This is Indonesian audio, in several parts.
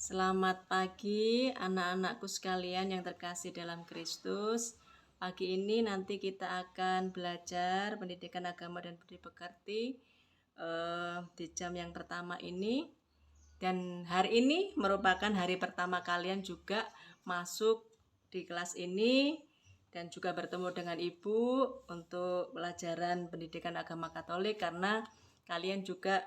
Selamat pagi anak-anakku sekalian yang terkasih dalam Kristus. Pagi ini nanti kita akan belajar pendidikan agama dan budi pekerti di jam yang pertama ini. Dan hari ini merupakan hari pertama kalian juga masuk di kelas ini dan juga bertemu dengan Ibu untuk pelajaran pendidikan agama Katolik karena kalian juga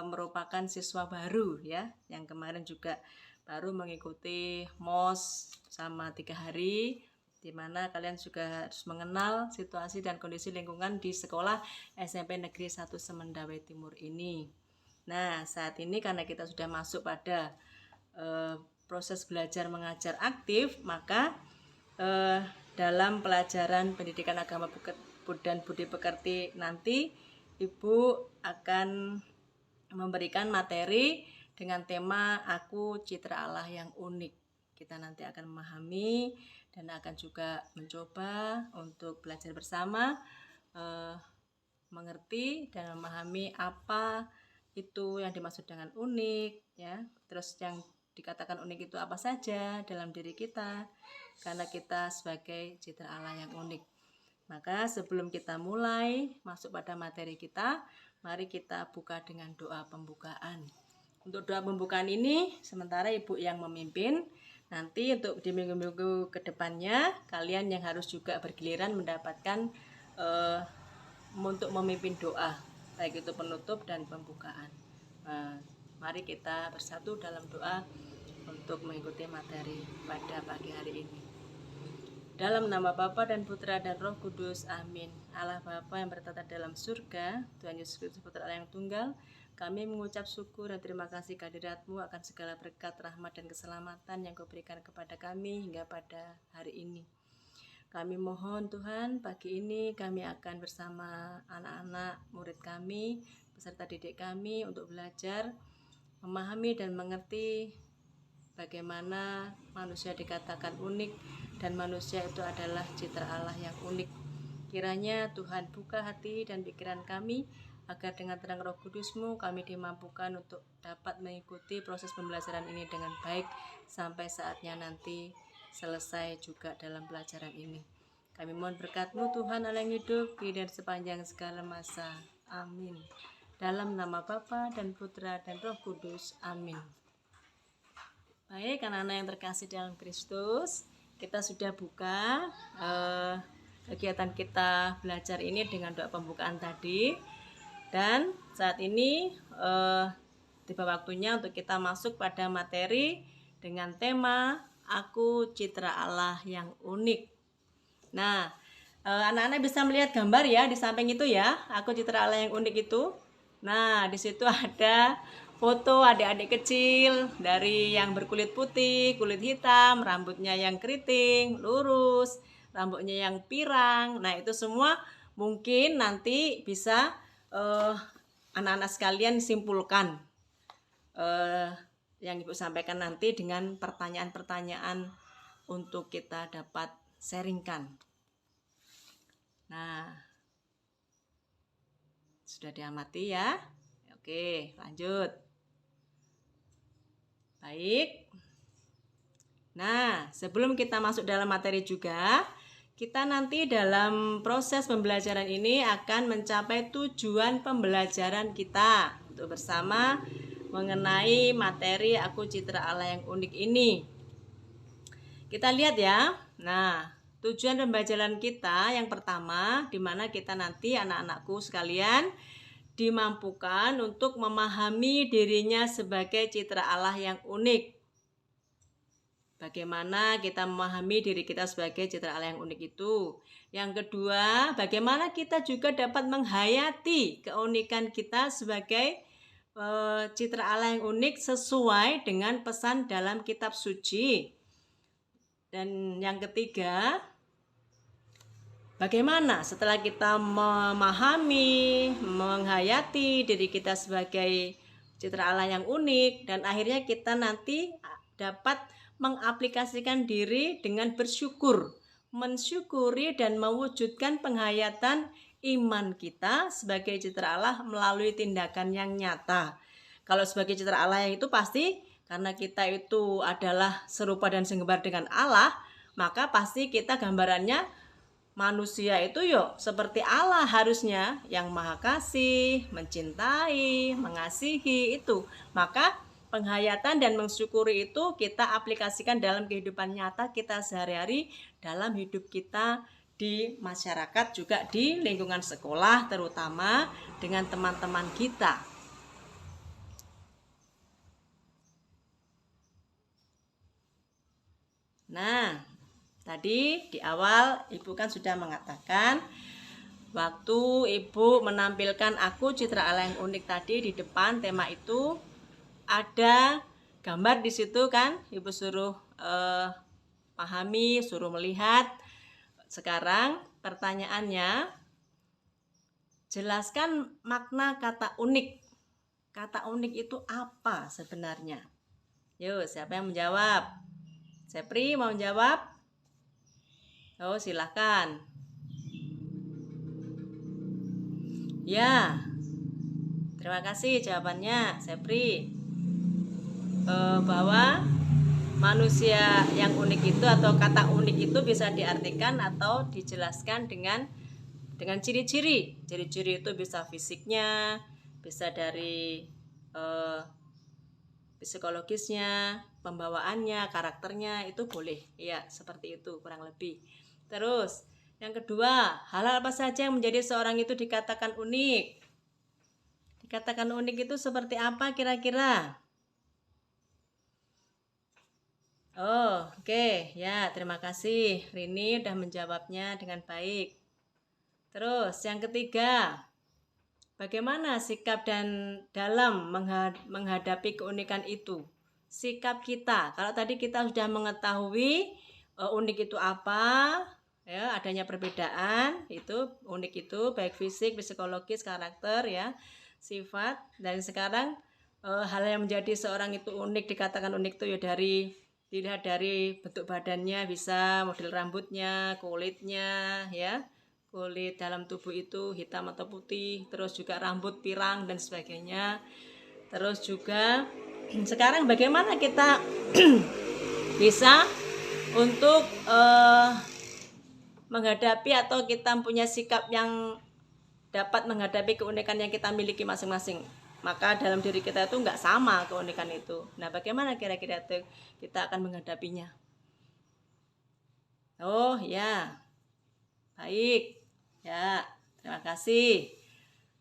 merupakan siswa baru ya, yang kemarin juga baru mengikuti MOS sama 3 hari, di mana kalian juga harus mengenal situasi dan kondisi lingkungan di sekolah SMP Negeri 1 Semendawe Timur ini. Nah, saat ini karena kita sudah masuk pada proses belajar mengajar aktif, maka dalam pelajaran pendidikan agama dan budi pekerti nanti Ibu akan memberikan materi dengan tema Aku Citra Allah yang Unik. Kita nanti akan memahami dan akan juga mencoba untuk belajar bersama, mengerti dan memahami apa itu yang dimaksud dengan unik ya. Terus yang dikatakan unik itu apa saja dalam diri kita, karena kita sebagai citra Allah yang unik. Maka sebelum kita mulai masuk pada materi kita, mari kita buka dengan doa pembukaan. Untuk doa pembukaan ini sementara Ibu yang memimpin. Nanti untuk di minggu-minggu kedepannya kalian yang harus juga bergiliran mendapatkan untuk memimpin doa, baik itu penutup dan pembukaan. Mari kita bersatu dalam doa untuk mengikuti materi pada pagi hari ini. Dalam nama Bapa dan Putra dan Roh Kudus, amin. Allah Bapa yang bertata dalam surga, Tuhan Yesus Kristus Putra Allah yang tunggal, kami mengucap syukur dan terima kasih kehadirat-Mu akan segala berkat, rahmat dan keselamatan yang Kau berikan kepada kami hingga pada hari ini. Kami mohon Tuhan, pagi ini kami akan bersama anak-anak murid kami, peserta didik kami untuk belajar, memahami dan mengerti bagaimana manusia dikatakan unik dan manusia itu adalah citra Allah yang unik. Kiranya Tuhan buka hati dan pikiran kami agar dengan terang Roh Kudus-Mu kami dimampukan untuk dapat mengikuti proses pembelajaran ini dengan baik sampai saatnya nanti selesai juga dalam pelajaran ini. Kami mohon berkat-Mu Tuhan Allah yang hidup di dan sepanjang segala masa. Amin. Dalam nama Bapa dan Putra dan Roh Kudus. Amin. Baik, anak-anak yang terkasih dalam Kristus, kita sudah buka kegiatan kita belajar ini dengan doa pembukaan tadi. Dan saat ini tiba waktunya untuk kita masuk pada materi dengan tema Aku Citra Allah yang Unik. Nah, anak-anak bisa melihat gambar ya di samping itu ya, Aku Citra Allah yang Unik itu. Nah, di situ ada foto adik-adik kecil dari yang berkulit putih, kulit hitam, rambutnya yang keriting, lurus, rambutnya yang pirang. Nah, itu semua mungkin nanti bisa anak-anak sekalian simpulkan yang Ibu sampaikan nanti dengan pertanyaan-pertanyaan untuk kita dapat sharingkan. Nah, sudah diamati ya. Oke, lanjut. Baik. Nah, sebelum kita masuk dalam materi juga, kita nanti dalam proses pembelajaran ini akan mencapai tujuan pembelajaran kita untuk bersama mengenai materi Aku Citra Allah yang Unik ini. Kita lihat ya. Nah, tujuan pembelajaran kita yang pertama, di mana kita nanti anak-anakku sekalian dimampukan untuk memahami dirinya sebagai citra Allah yang unik. Bagaimana kita memahami diri kita sebagai citra Allah yang unik itu. Yang kedua, bagaimana kita juga dapat menghayati keunikan kita sebagai citra Allah yang unik sesuai dengan pesan dalam kitab suci. Dan yang ketiga, bagaimana setelah kita memahami, menghayati diri kita sebagai citra Allah yang unik dan akhirnya kita nanti dapat mengaplikasikan diri dengan bersyukur, mensyukuri dan mewujudkan penghayatan iman kita sebagai citra Allah melalui tindakan yang nyata. Kalau sebagai citra Allah itu pasti Karena kita itu adalah serupa dan segambar dengan Allah, maka pasti kita gambarannya manusia itu yuk seperti Allah harusnya, yang maha kasih, mencintai, mengasihi itu. Maka penghayatan dan mensyukuri itu kita aplikasikan dalam kehidupan nyata kita sehari-hari, dalam hidup kita di masyarakat, juga di lingkungan sekolah, terutama dengan teman-teman kita. Nah, tadi di awal Ibu kan sudah mengatakan waktu Ibu menampilkan aku citra Allah yang unik tadi di depan tema itu ada gambar di situ kan, Ibu suruh pahami, suruh melihat. Sekarang pertanyaannya, jelaskan makna kata unik. Kata unik itu apa sebenarnya? Yuk, siapa yang menjawab? Sepri mau menjawab? Oh, silahkan. Ya, terima kasih jawabannya, Sepri. Bahwa manusia yang unik itu atau kata unik itu bisa diartikan atau dijelaskan dengan ciri-ciri. Ciri-ciri itu bisa fisiknya, bisa dari psikologisnya, pembawaannya, karakternya, itu boleh. Ya, seperti itu kurang lebih. Terus, yang kedua, hal apa saja yang menjadi seorang itu dikatakan unik? Dikatakan unik itu seperti apa kira-kira? Oh, oke. Ya, terima kasih. Rini udah menjawabnya dengan baik. Terus, yang ketiga, bagaimana sikap dan dalam menghadapi keunikan itu? Sikap kita. Kalau tadi kita sudah mengetahui unik itu apa, ya, adanya perbedaan, itu unik itu baik fisik, psikologis, karakter, ya, sifat. Dan sekarang hal yang menjadi seorang itu unik, dikatakan unik itu ya dilihat dari bentuk badannya, bisa model rambutnya, kulitnya, ya, kulit dalam tubuh itu hitam atau putih, terus juga rambut pirang dan sebagainya. Terus juga sekarang bagaimana kita bisa untuk menghadapi atau kita punya sikap yang dapat menghadapi keunikan yang kita miliki masing-masing. Maka dalam diri kita itu nggak sama keunikan itu. Nah, bagaimana kira-kira kita akan menghadapinya? Oh ya, baik. Ya, terima kasih.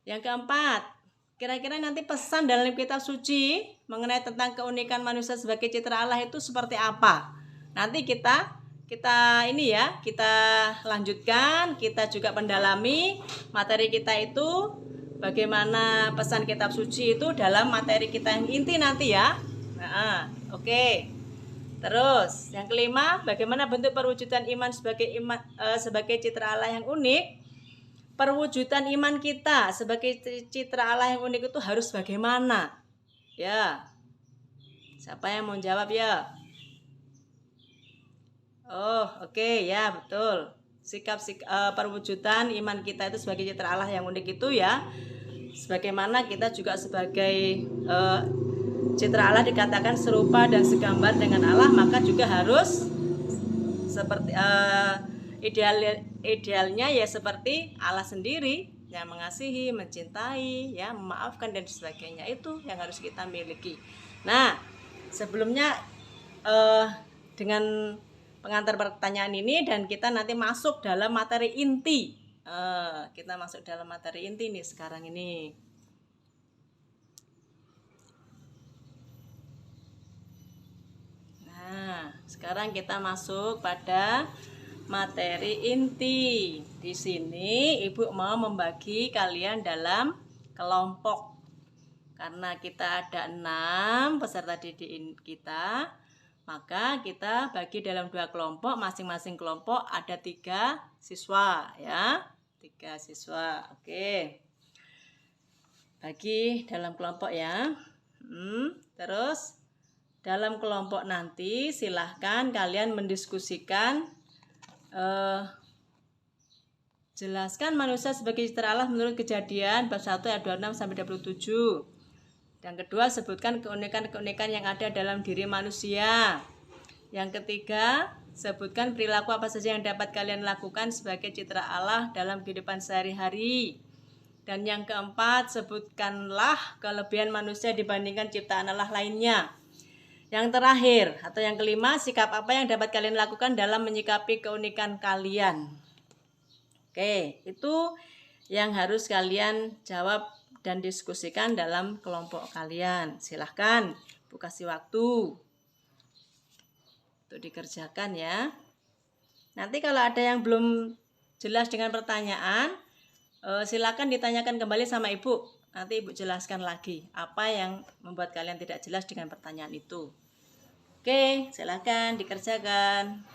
Yang keempat, kira-kira nanti pesan dalam kitab suci mengenai tentang keunikan manusia sebagai citra Allah itu seperti apa? Nanti kita ini ya, kita lanjutkan, kita juga pendalami materi kita itu, bagaimana pesan kitab suci itu dalam materi kita yang inti nanti ya. Nah, oke. Terus yang kelima, bagaimana bentuk perwujudan iman sebagai citra Allah yang unik? Perwujudan iman kita sebagai citra Allah yang unik itu harus bagaimana? Ya, siapa yang mau jawab ya? Oh, oke, ya, betul. Sikap perwujudan iman kita itu sebagai citra Allah yang unik itu ya, sebagaimana kita juga sebagai citra Allah dikatakan serupa dan segambar dengan Allah, maka juga harus seperti idealnya ya seperti Allah sendiri, yang mengasihi, mencintai, ya, memaafkan dan sebagainya. Itu yang harus kita miliki. Nah, sebelumnya dengan pengantar pertanyaan ini dan kita nanti masuk dalam materi inti. Kita masuk dalam materi inti nih sekarang ini. Nah, sekarang kita masuk pada materi inti. Di sini Ibu mau membagi kalian dalam kelompok. Karena kita ada 6 peserta didik kita, maka kita bagi dalam 2 kelompok, masing-masing kelompok ada 3 siswa ya. 3 siswa. Oke. Bagi dalam kelompok ya. Terus dalam kelompok nanti silahkan kalian mendiskusikan jelaskan manusia sebagai citra Allah menurut Kejadian bab 1 ayat 26 sampai 27. Yang kedua, sebutkan keunikan-keunikan yang ada dalam diri manusia. Yang ketiga, sebutkan perilaku apa saja yang dapat kalian lakukan sebagai citra Allah dalam kehidupan sehari-hari. Dan yang keempat, sebutkanlah kelebihan manusia dibandingkan ciptaan Allah lainnya. Yang terakhir atau yang kelima, sikap apa yang dapat kalian lakukan dalam menyikapi keunikan kalian. Oke, itu yang harus kalian jawab dan diskusikan dalam kelompok kalian. Silahkan, Bu kasih waktu untuk dikerjakan ya. Nanti kalau ada yang belum jelas dengan pertanyaan, silakan ditanyakan kembali sama Ibu. Nanti Ibu jelaskan lagi apa yang membuat kalian tidak jelas dengan pertanyaan itu. Oke, silakan dikerjakan.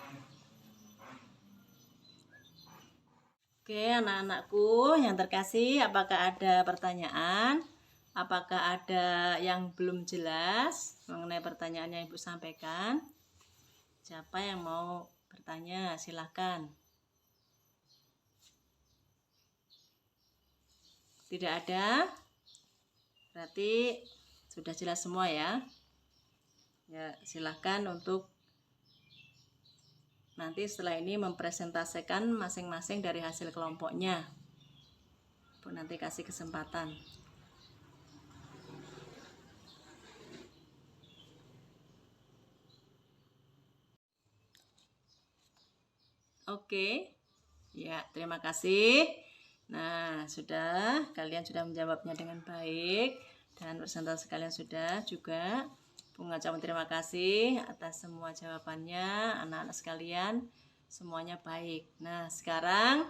Oke, anak-anakku yang terkasih, apakah ada pertanyaan? Apakah ada yang belum jelas mengenai pertanyaan yang Ibu sampaikan? Siapa yang mau bertanya? Silakan. Tidak ada? Berarti sudah jelas semua ya? Ya, silakan untuk nanti setelah ini mempresentasikan masing-masing dari hasil kelompoknya. Bu nanti kasih kesempatan. Oke. Ya, terima kasih. Nah, kalian sudah menjawabnya dengan baik dan presentasi kalian sudah juga. Mengucapkan terima kasih atas semua jawabannya, anak-anak sekalian, semuanya baik. Nah, sekarang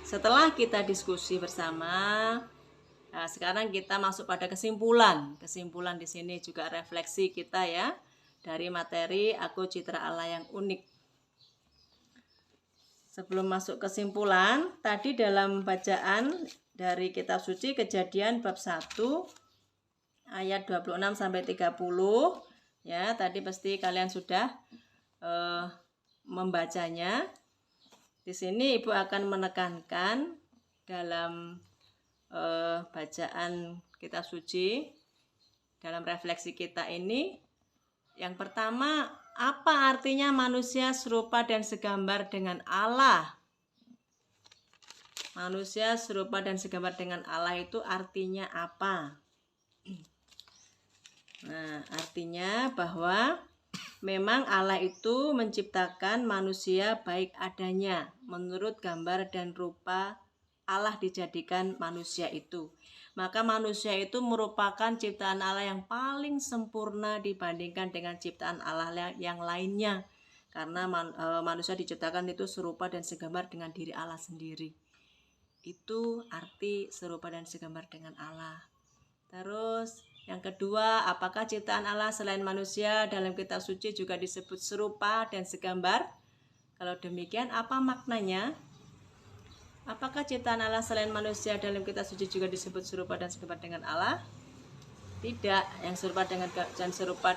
setelah kita diskusi bersama, nah sekarang kita masuk pada kesimpulan. Kesimpulan di sini juga refleksi kita ya dari materi Aku Citra Allah yang Unik. Sebelum masuk kesimpulan, tadi dalam bacaan dari kitab suci Kejadian bab 1 ayat 26 sampai 30 ya, tadi pasti kalian sudah membacanya. Di sini Ibu akan menekankan dalam bacaan kitab suci, dalam refleksi kita ini, yang pertama, apa artinya manusia serupa dan segambar dengan Allah? Manusia serupa dan segambar dengan Allah itu artinya apa? Nah, artinya bahwa memang Allah itu menciptakan manusia baik adanya, menurut gambar dan rupa Allah dijadikan manusia itu. Maka manusia itu merupakan ciptaan Allah yang paling sempurna dibandingkan dengan ciptaan Allah yang lainnya. Karena manusia diciptakan itu serupa dan segambar dengan diri Allah sendiri. Itu arti serupa dan segambar dengan Allah. Terus yang kedua, apakah ciptaan Allah selain manusia dalam kitab suci juga disebut serupa dan segambar? Kalau demikian, apa maknanya? Apakah ciptaan Allah selain manusia dalam kitab suci juga disebut serupa dan segambar dengan Allah? Tidak, yang serupa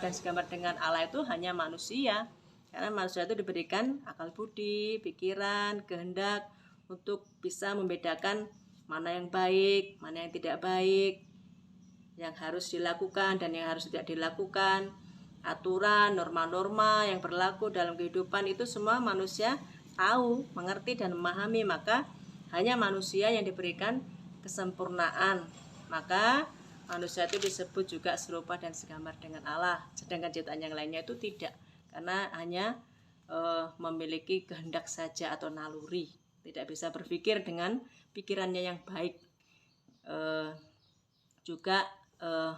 dan segambar dengan Allah itu hanya manusia. Karena manusia itu diberikan akal budi, pikiran, kehendak untuk bisa membedakan mana yang baik, mana yang tidak baik, yang harus dilakukan dan yang harus tidak dilakukan, aturan, norma-norma yang berlaku dalam kehidupan itu semua manusia tahu, mengerti dan memahami. Maka hanya manusia yang diberikan kesempurnaan. Maka manusia itu disebut juga serupa dan segambar dengan Allah. Sedangkan ciptaan yang lainnya itu tidak, karena hanya memiliki kehendak saja atau naluri, tidak bisa berpikir dengan pikirannya yang baik. Juga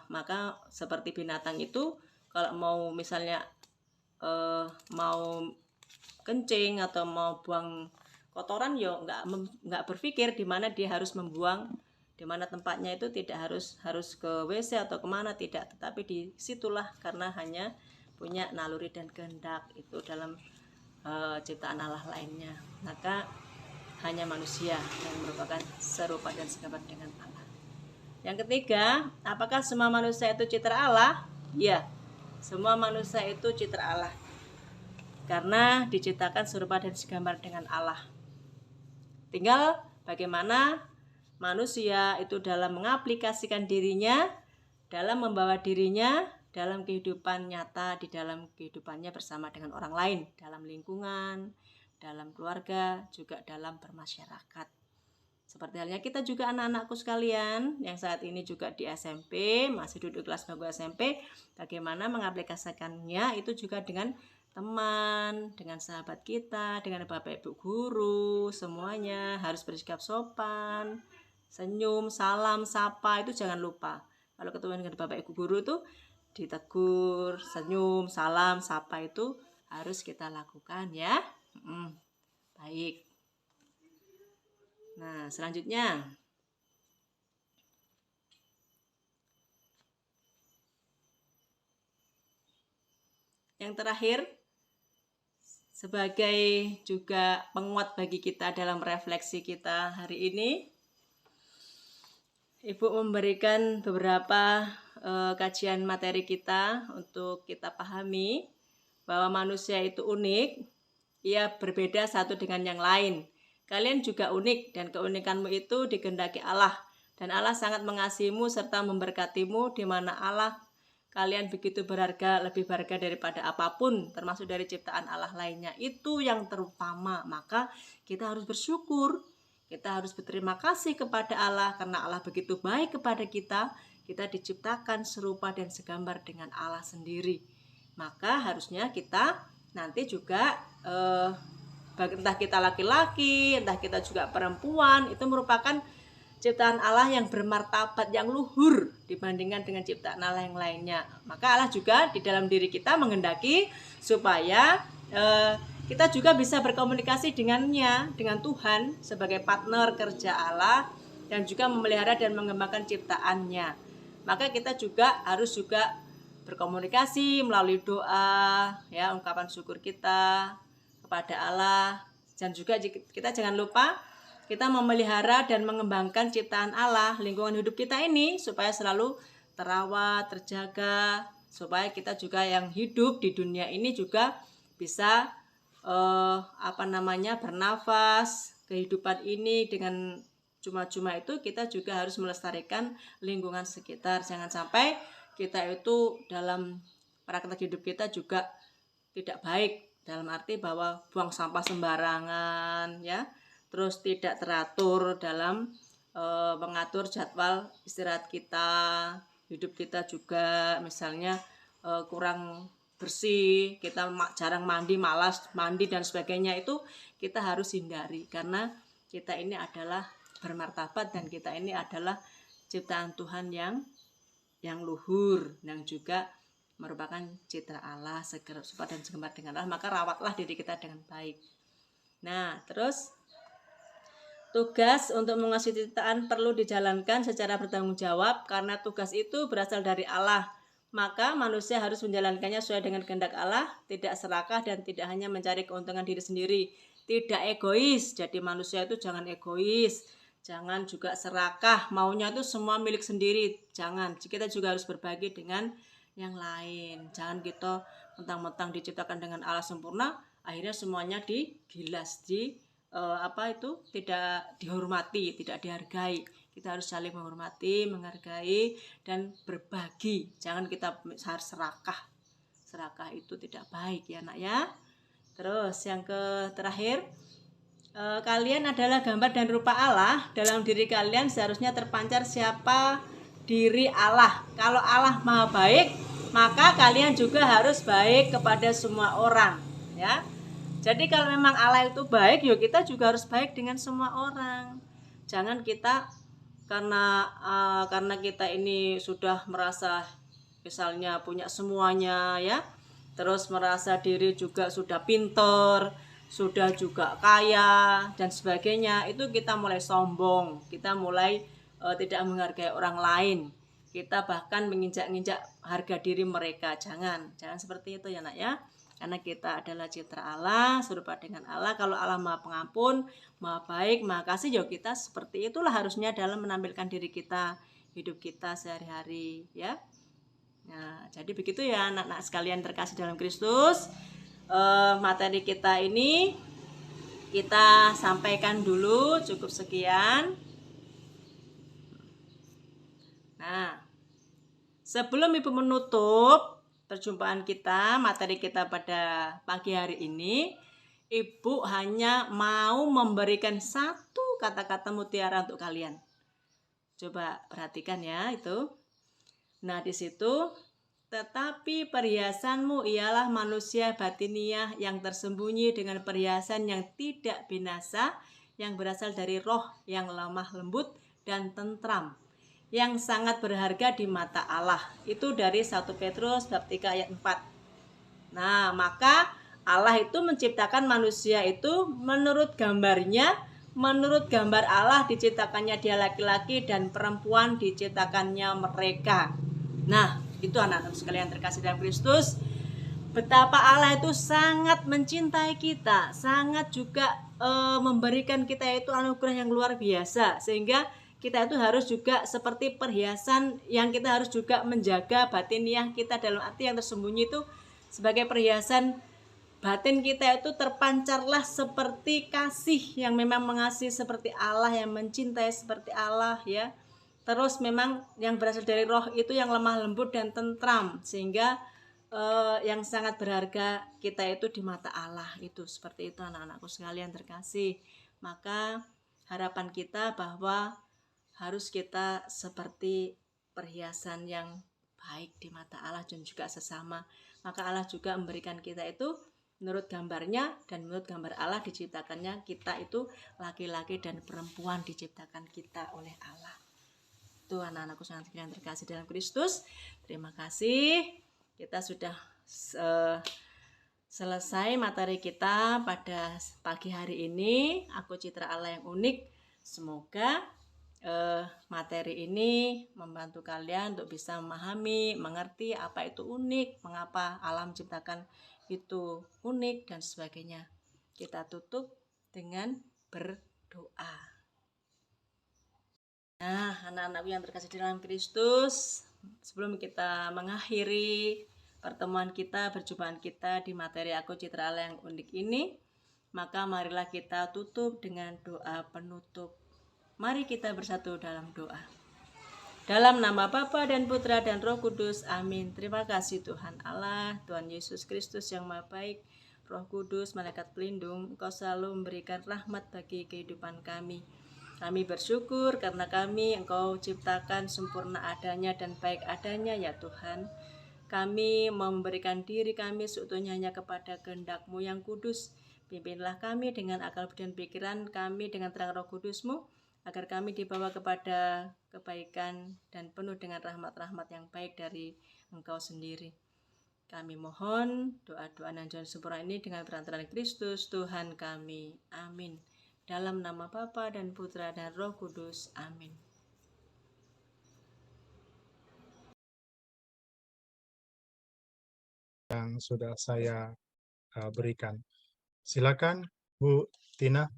maka seperti binatang itu kalau mau misalnya mau kencing atau mau buang kotoran, yo nggak berpikir di mana dia harus membuang, di mana tempatnya itu tidak harus ke WC atau kemana, tidak, tetapi disitulah karena hanya punya naluri dan kehendak itu dalam ciptaan Allah lainnya. Maka hanya manusia yang merupakan serupa dan segambar dengan Allah. Yang ketiga, apakah semua manusia itu citra Allah? Ya, semua manusia itu citra Allah. Karena diciptakan serupa dan segambar dengan Allah. Tinggal bagaimana manusia itu dalam mengaplikasikan dirinya, dalam membawa dirinya dalam kehidupan nyata, di dalam kehidupannya bersama dengan orang lain, dalam lingkungan, dalam keluarga, juga dalam bermasyarakat. Seperti halnya kita juga anak-anakku sekalian yang saat ini juga di SMP, masih duduk kelas bangku SMP, bagaimana mengaplikasikannya itu juga dengan teman, dengan sahabat kita, dengan bapak ibu guru, semuanya harus bersikap sopan, senyum, salam, sapa, itu jangan lupa. Kalau ketemu dengan bapak ibu guru itu ditegur, senyum, salam, sapa itu harus kita lakukan ya. Baik. Nah, selanjutnya yang terakhir, sebagai juga penguat bagi kita dalam refleksi kita hari ini, Ibu memberikan beberapa kajian materi kita untuk kita pahami bahwa manusia itu unik, ia berbeda satu dengan yang lain. Kalian juga unik dan keunikanmu itu dikehendaki Allah, dan Allah sangat mengasihimu serta memberkatimu, di mana Allah kalian begitu berharga, lebih berharga daripada apapun, termasuk dari ciptaan Allah lainnya. Itu yang terutama. Maka kita harus bersyukur, kita harus berterima kasih kepada Allah karena Allah begitu baik kepada kita. Kita diciptakan serupa dan segambar dengan Allah sendiri. Maka harusnya kita nanti juga entah kita laki-laki, entah kita juga perempuan, itu merupakan ciptaan Allah yang bermartabat, yang luhur dibandingkan dengan ciptaan Allah yang lainnya. Maka Allah juga di dalam diri kita menghendaki supaya kita juga bisa berkomunikasi dengannya, dengan Tuhan sebagai partner kerja Allah, dan juga memelihara dan mengembangkan ciptaannya. Maka kita juga harus juga berkomunikasi melalui doa, ya, ungkapan syukur kita kepada Allah. Dan juga kita jangan lupa kita memelihara dan mengembangkan ciptaan Allah, lingkungan hidup kita ini, supaya selalu terawat, terjaga, supaya kita juga yang hidup di dunia ini juga bisa bernafas. Kehidupan ini dengan cuma-cuma itu, kita juga harus melestarikan lingkungan sekitar. Jangan sampai kita itu dalam praktek hidup kita juga tidak baik, dalam arti bahwa buang sampah sembarangan, ya, terus tidak teratur dalam mengatur jadwal istirahat kita, hidup kita juga misalnya kurang bersih, kita jarang mandi, malas mandi dan sebagainya, itu kita harus hindari, karena kita ini adalah bermartabat dan kita ini adalah ciptaan Tuhan yang luhur, yang juga merupakan citra Allah, serupa dan segambar dengan Allah. Maka rawatlah diri kita dengan baik. Nah, terus tugas untuk menguasai ciptaan perlu dijalankan secara bertanggung jawab, karena tugas itu berasal dari Allah. Maka manusia harus menjalankannya sesuai dengan kehendak Allah, tidak serakah dan tidak hanya mencari keuntungan diri sendiri, tidak egois. Jadi manusia itu jangan egois, jangan juga serakah, maunya itu semua milik sendiri. Jangan, kita juga harus berbagi dengan yang lain. Jangan kita mentang-mentang diciptakan dengan Allah sempurna, akhirnya semuanya digilas, tidak dihormati, tidak dihargai. Kita harus saling menghormati, menghargai, dan berbagi. Jangan kita harus serakah. Serakah itu tidak baik ya nak ya. Terus yang terakhir, kalian adalah gambar dan rupa Allah. Dalam diri kalian seharusnya terpancar siapa diri Allah. Kalau Allah Maha baik, maka kalian juga harus baik kepada semua orang, ya. Jadi kalau memang Allah itu baik, yuk kita juga harus baik dengan semua orang. Jangan kita karena kita ini sudah merasa misalnya punya semuanya, ya, terus merasa diri juga sudah pinter, sudah juga kaya dan sebagainya, itu kita mulai sombong, kita mulai tidak menghargai orang lain, kita bahkan menginjak-injak harga diri mereka. Jangan seperti itu ya nak ya, karena kita adalah citra Allah, serupa dengan Allah. Kalau Allah Maha Pengampun, Maha Baik, Maha Kasih, ya kita seperti itulah harusnya dalam menampilkan diri kita, hidup kita sehari-hari, ya. Nah, jadi begitu ya anak-anak sekalian terkasih dalam Kristus. Materi kita ini kita sampaikan dulu, cukup sekian. Nah, sebelum Ibu menutup perjumpaan kita, materi kita pada pagi hari ini, Ibu hanya mau memberikan satu kata-kata mutiara untuk kalian. Coba perhatikan ya itu. Nah, di situ, tetapi perhiasanmu ialah manusia batiniah yang tersembunyi dengan perhiasan yang tidak binasa, yang berasal dari roh yang lemah lembut dan tentram, yang sangat berharga di mata Allah. Itu dari 1 Petrus bab 3 ayat 4. Nah, maka Allah itu menciptakan manusia itu menurut gambarnya, menurut gambar Allah diciptakannya dia laki-laki dan perempuan diciptakannya mereka. Nah, itu anak-anak sekalian terkasih dalam Kristus, betapa Allah itu sangat mencintai kita, sangat juga memberikan kita itu anugerah yang luar biasa, sehingga kita itu harus juga seperti perhiasan yang kita harus juga menjaga batiniah kita, dalam arti yang tersembunyi itu sebagai perhiasan batin kita itu terpancarlah seperti kasih yang memang mengasihi seperti Allah, yang mencintai seperti Allah ya. Terus memang yang berasal dari roh itu yang lemah lembut dan tentram, sehingga yang sangat berharga kita itu di mata Allah. Itu seperti itu anak-anakku sekalian terkasih. Maka harapan kita bahwa harus kita seperti perhiasan yang baik di mata Allah dan juga sesama. Maka Allah juga memberikan kita itu menurut gambarnya, dan menurut gambar Allah diciptakannya kita itu laki-laki dan perempuan diciptakan kita oleh Allah. Itu anak-anakku sangat yang terkasih dalam Kristus. Terima kasih. Kita sudah selesai materi kita pada pagi hari ini. Aku Citra Allah yang unik. Semoga materi ini membantu kalian untuk bisa memahami, mengerti apa itu unik, mengapa Allah menciptakan itu unik dan sebagainya. Kita tutup dengan berdoa. Nah, anak-anakku yang terkasih dalam Kristus, sebelum kita mengakhiri pertemuan kita, perjumpaan kita di materi Aku Citra Allah yang unik ini, maka marilah kita tutup dengan doa penutup. Mari kita bersatu dalam doa. Dalam nama Bapa dan Putra dan Roh Kudus, amin. Terima kasih Tuhan Allah, Tuhan Yesus Kristus yang Maha Baik, Roh Kudus, Malaikat Pelindung, Engkau selalu memberikan rahmat bagi kehidupan kami. Kami bersyukur karena kami Engkau ciptakan sempurna adanya dan baik adanya ya Tuhan. Kami memberikan diri kami seutuhnya hanya kepada kehendak-Mu yang kudus. Pimpinlah kami dengan akal dan pikiran kami dengan terang Roh Kudus-Mu, agar kami dibawa kepada kebaikan dan penuh dengan rahmat-rahmat yang baik dari Engkau sendiri. Kami mohon doa-doa dan jalan sempurna ini dengan perantaraan Kristus Tuhan kami. Amin. Dalam nama Bapa dan Putra dan Roh Kudus. Amin. Yang sudah saya berikan. Silakan Bu Tina.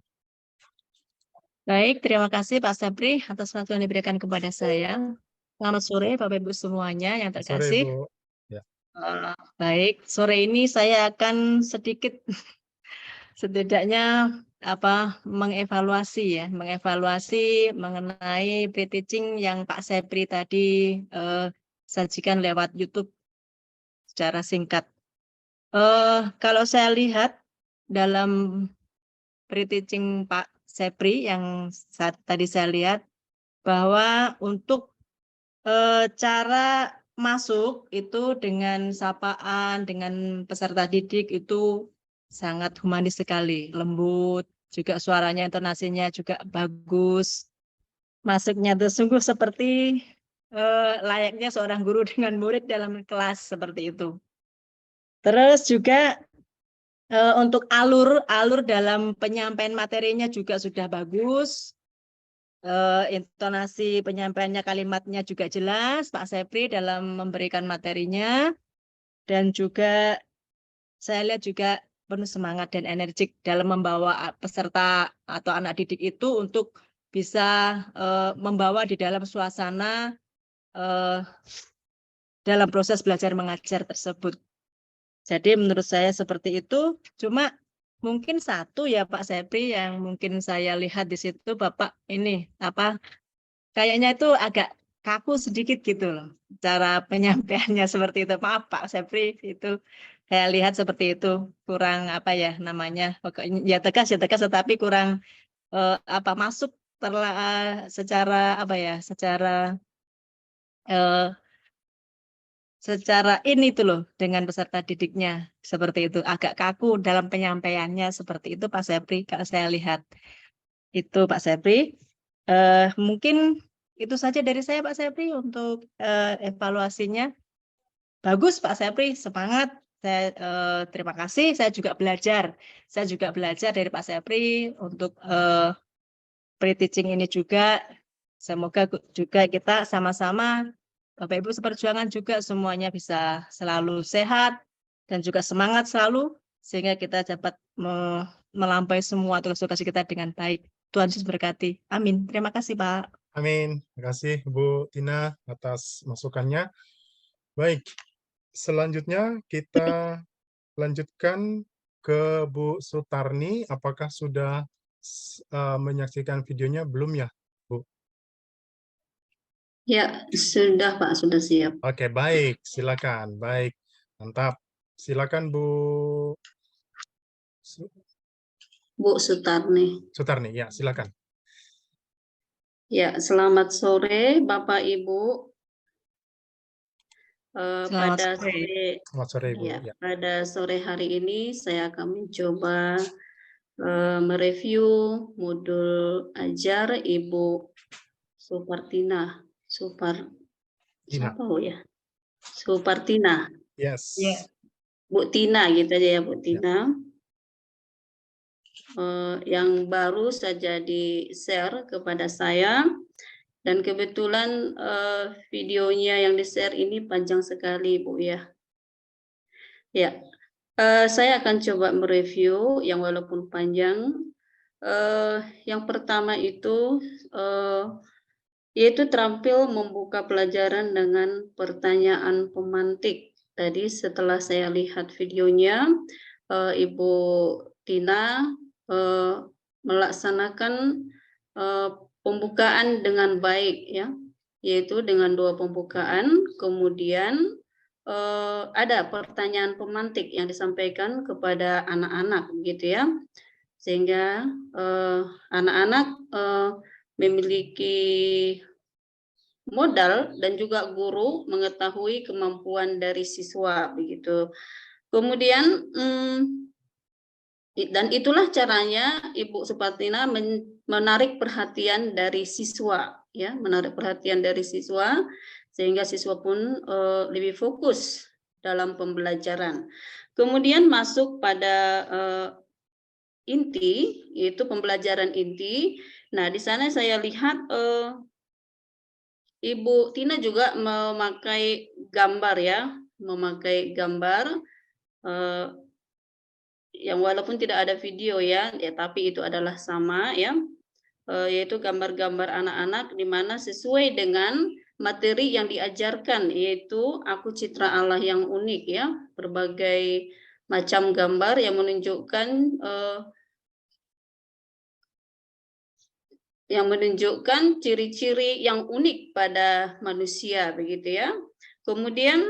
Baik, terima kasih Pak Sabri atas waktu yang diberikan kepada saya. Selamat sore Bapak Ibu semuanya yang terkasih. Sore Bu. Ya. Baik, sore ini saya akan sedikit setidaknya mengevaluasi mengenai pre-teaching yang Pak Sabri tadi sajikan lewat YouTube secara singkat. Kalau saya lihat dalam pre-teaching Pak Sabri yang tadi saya lihat, bahwa untuk cara masuk itu dengan sapaan, dengan peserta didik itu sangat humanis sekali, lembut, juga suaranya, intonasinya juga bagus. Masuknya itu sungguh seperti layaknya seorang guru dengan murid dalam kelas seperti itu. Terus juga untuk alur dalam penyampaian materinya juga sudah bagus. Intonasi penyampaiannya, kalimatnya juga jelas Pak Sepri dalam memberikan materinya, dan juga saya lihat juga penuh semangat dan energik dalam membawa peserta atau anak didik itu untuk bisa membawa di dalam suasana dalam proses belajar mengajar tersebut. Jadi menurut saya seperti itu. Cuma mungkin satu ya Pak Sepri yang mungkin saya lihat di situ, Bapak ini kayaknya itu agak kaku sedikit gitu loh. Cara penyampaiannya seperti itu. Maaf Pak Sepri, itu saya lihat seperti itu. Kurang apa ya namanya, pokoknya ya tegas, tetapi kurang apa masuk secara apa ya, eh, secara ini tuh loh dengan peserta didiknya seperti itu, agak kaku dalam penyampaiannya seperti itu Pak Sepri. Kalau saya lihat itu Pak Sepri, mungkin itu saja dari saya Pak Sepri untuk evaluasinya. Bagus Pak Sepri, semangat. Saya terima kasih. Saya juga belajar. Saya juga belajar dari Pak Sepri untuk pre-teaching ini juga. Semoga juga kita sama-sama Bapak Ibu seperjuangan juga semuanya bisa selalu sehat dan juga semangat selalu sehingga kita dapat melampaui semua tugas-tugas kita dengan baik. Tuhan Yesus berkati. Amin. Terima kasih Pak. Amin. Terima kasih Bu Tina atas masukannya. Baik, selanjutnya kita lanjutkan ke Bu Sutarni. Apakah sudah menyaksikan videonya? Belum ya, Bu? Ya, sudah Pak, sudah siap. Oke, baik. Silakan. Baik, mantap. Silakan Bu Bu Sutarni. Sutarni. Ya, silakan. Ya, selamat sore Bapak Ibu. Selamat sore. Selamat sore, Bu. Ya, Ya. pada sore hari ini saya akan mencoba mereview modul ajar Ibu Supartina. Tina. Siapa ya? Supartina. Yes. Ya. Bu Tina gitu aja ya Bu Tina. Yang baru saja di-share kepada saya. Dan kebetulan videonya yang di-share ini panjang sekali, Bu ya. Ya, saya akan coba mereview yang walaupun panjang. Yang pertama itu yaitu terampil membuka pelajaran dengan pertanyaan pemantik. Tadi setelah saya lihat videonya, Ibu Tina melaksanakan pembukaan dengan baik ya, yaitu dengan 2 pembukaan, kemudian ada pertanyaan pemantik yang disampaikan kepada anak-anak begitu ya, sehingga anak-anak memiliki modal dan juga guru mengetahui kemampuan dari siswa begitu. Kemudian dan itulah caranya Ibu Supartina menarik perhatian dari siswa ya, menarik perhatian dari siswa sehingga siswa pun lebih fokus dalam pembelajaran. Kemudian masuk pada inti, yaitu pembelajaran inti. Nah, di sana saya lihat Ibu Tina juga memakai gambar ya, memakai gambar yang walaupun tidak ada video ya, tapi itu adalah sama ya, yaitu gambar-gambar anak-anak di mana sesuai dengan materi yang diajarkan, yaitu Aku Citra Allah yang unik ya, berbagai macam gambar yang menunjukkan ciri-ciri yang unik pada manusia begitu ya. Kemudian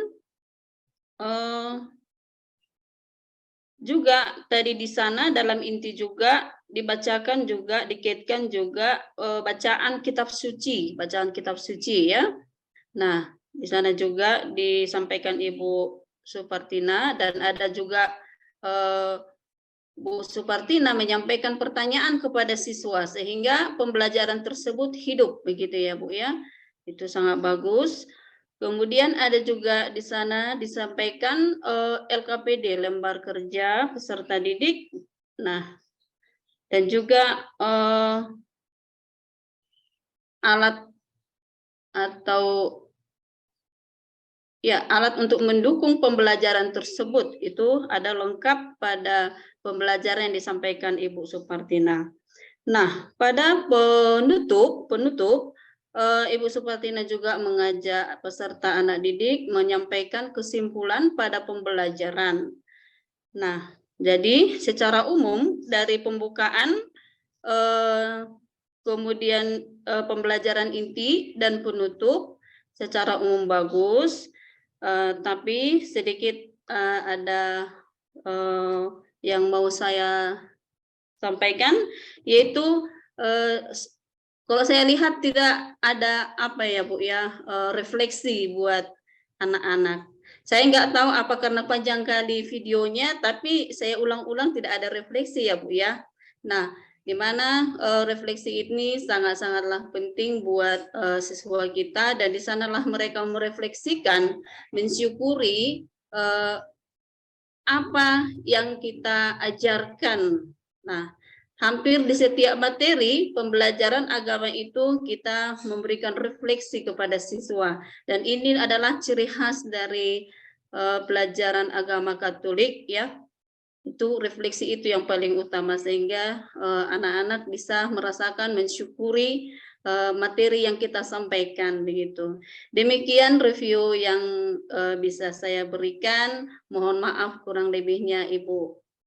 juga tadi di sana dalam inti juga dibacakan juga, dikaitkan juga bacaan kitab suci ya. Nah, di sana juga disampaikan Ibu Supartina dan ada juga Bu Supartina menyampaikan pertanyaan kepada siswa sehingga pembelajaran tersebut hidup begitu ya Bu ya. Itu sangat bagus. Kemudian ada juga di sana disampaikan LKPD, lembar kerja peserta didik. Nah, dan juga alat atau ya alat untuk mendukung pembelajaran tersebut itu ada lengkap pada pembelajaran yang disampaikan Ibu Supartina. Nah, pada penutup Ibu Supartina juga mengajak peserta anak didik menyampaikan kesimpulan pada pembelajaran. Nah, jadi secara umum dari pembukaan, kemudian pembelajaran inti dan penutup, secara umum bagus, tapi sedikit ada yang mau saya sampaikan, yaitu kalau saya lihat tidak ada apa ya Bu ya, refleksi buat anak-anak. Saya nggak tahu apa karena panjang kali videonya, tapi saya ulang-ulang tidak ada refleksi ya Bu ya. Nah, di mana refleksi ini sangat-sangatlah penting buat siswa kita, dan di sanalah mereka merefleksikan, mensyukuri apa yang kita ajarkan. Nah, hampir di setiap materi pembelajaran agama itu kita memberikan refleksi kepada siswa, dan ini adalah ciri khas dari pelajaran agama Katolik ya. Itu refleksi itu yang paling utama, sehingga anak-anak bisa merasakan, mensyukuri materi yang kita sampaikan begitu. Demikian review yang bisa saya berikan. Mohon maaf kurang lebihnya Ibu